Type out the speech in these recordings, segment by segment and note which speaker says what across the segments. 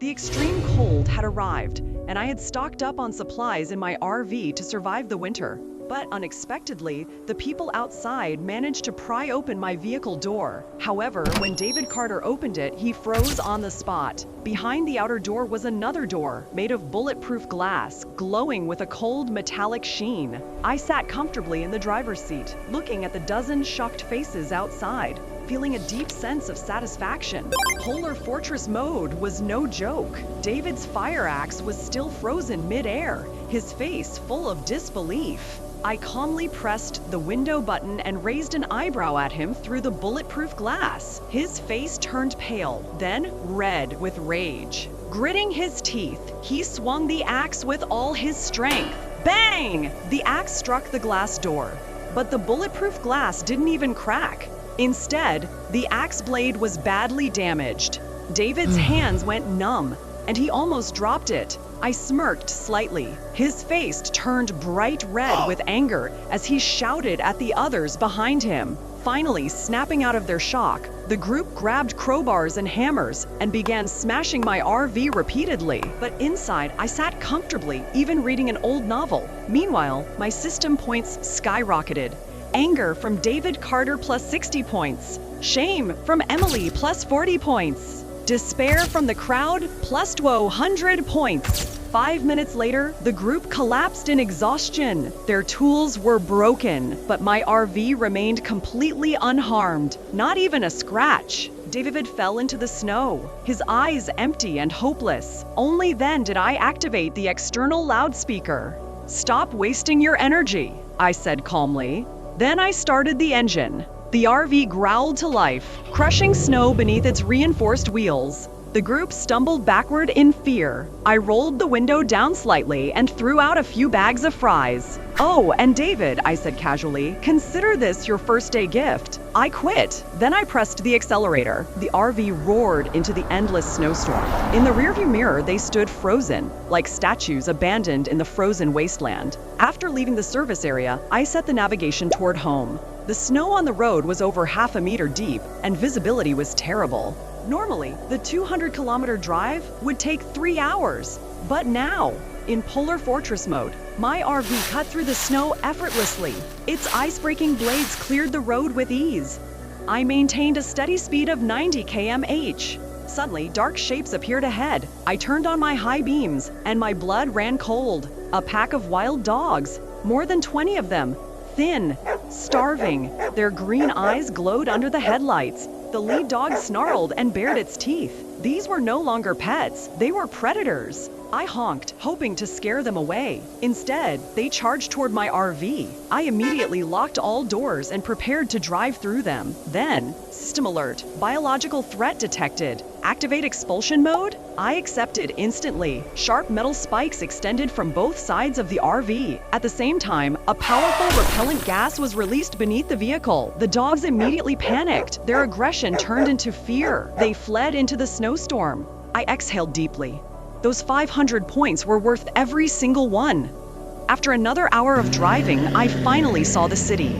Speaker 1: The extreme cold had arrived, and I had stocked up on supplies in my RV to survive the winter. But unexpectedly, the people outside managed to pry open my vehicle door. However, when David Carter opened it, he froze on the spot. Behind the outer door was another door, made of bulletproof glass, glowing with a cold metallic sheen. I sat comfortably in the driver's seat, looking at the dozen shocked faces outside, feeling a deep sense of satisfaction. Polar Fortress mode was no joke. David's fire axe was still frozen mid-air, his face full of disbelief. I calmly pressed the window button and raised an eyebrow at him through the bulletproof glass. His face turned pale, then red with rage. Gritting his teeth, he swung the axe with all his strength. Bang! The axe struck the glass door, but the bulletproof glass didn't even crack. Instead, the axe blade was badly damaged. David's hands went numb, and he almost dropped it. I smirked slightly. His face turned bright red with anger as he shouted at the others behind him. Finally, snapping out of their shock, the group grabbed crowbars and hammers and began smashing my RV repeatedly. But inside, I sat comfortably, even reading an old novel. Meanwhile, my system points skyrocketed. Anger from David Carter plus 60 points. Shame from Emily plus 40 points. Despair from the crowd plus 200 points. 5 minutes later, the group collapsed in exhaustion. Their tools were broken, but my RV remained completely unharmed. Not even a scratch. David fell into the snow, his eyes empty and hopeless. Only then did I activate the external loudspeaker. "Stop wasting your energy," I said calmly. Then I started the engine. The RV growled to life, crushing snow beneath its reinforced wheels. The group stumbled backward in fear. I rolled the window down slightly and threw out a few bags of fries. "Oh, and David," I said casually, "consider this your first day gift." I quit. Then I pressed the accelerator. The RV roared into the endless snowstorm. In the rearview mirror, they stood frozen, like statues abandoned in the frozen wasteland. After leaving the service area, I set the navigation toward home. The snow on the road was over half a meter deep, and visibility was terrible. Normally, the 200-kilometer drive would take 3 hours. But now, in Polar Fortress mode, my RV cut through the snow effortlessly. Its ice-breaking blades cleared the road with ease. I maintained a steady speed of 90 km/h. Suddenly, dark shapes appeared ahead. I turned on my high beams, and my blood ran cold. A pack of wild dogs, more than 20 of them, thin, starving. Their green eyes glowed under the headlights. The lead dog snarled and bared its teeth. These were no longer pets, they were predators. I honked, hoping to scare them away. Instead, they charged toward my RV. I immediately locked all doors and prepared to drive through them. Then, system alert, biological threat detected. Activate expulsion mode? I accepted instantly. Sharp metal spikes extended from both sides of the RV. At the same time, a powerful repellent gas was released beneath the vehicle. The dogs immediately panicked. Their aggression turned into fear. They fled into the snowstorm. I exhaled deeply. Those 500 points were worth every single one. After another hour of driving, I finally saw the city.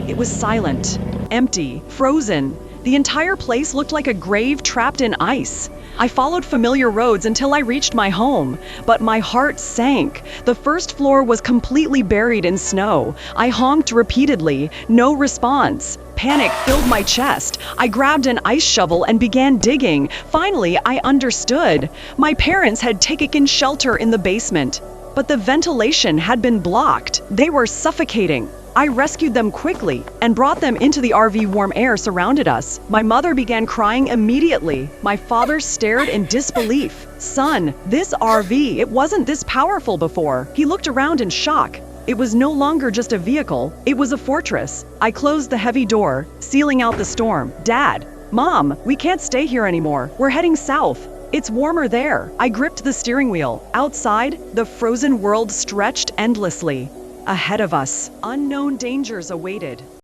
Speaker 1: It was silent, empty, frozen. The entire place looked like a grave trapped in ice. I followed familiar roads until I reached my home, but my heart sank. The first floor was completely buried in snow. I honked repeatedly, no response. Panic filled my chest. I grabbed an ice shovel and began digging. Finally, I understood. My parents had taken shelter in the basement, but the ventilation had been blocked. They were suffocating. I rescued them quickly and brought them into the RV. Warm air surrounded us. My mother began crying immediately. My father stared in disbelief. "Son, this RV, it wasn't this powerful before." He looked around in shock. It was no longer just a vehicle, it was a fortress. I closed the heavy door, sealing out the storm. "Dad, Mom, we can't stay here anymore. We're heading south. It's warmer there." I gripped the steering wheel. Outside, the frozen world stretched endlessly. Ahead of us, unknown dangers awaited.